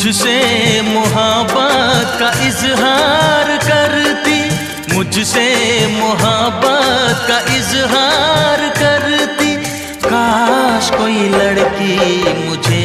मुझसे मोहब्बत का इजहार करती, मुझसे मोहब्बत का इजहार करती। काश कोई लड़की मुझे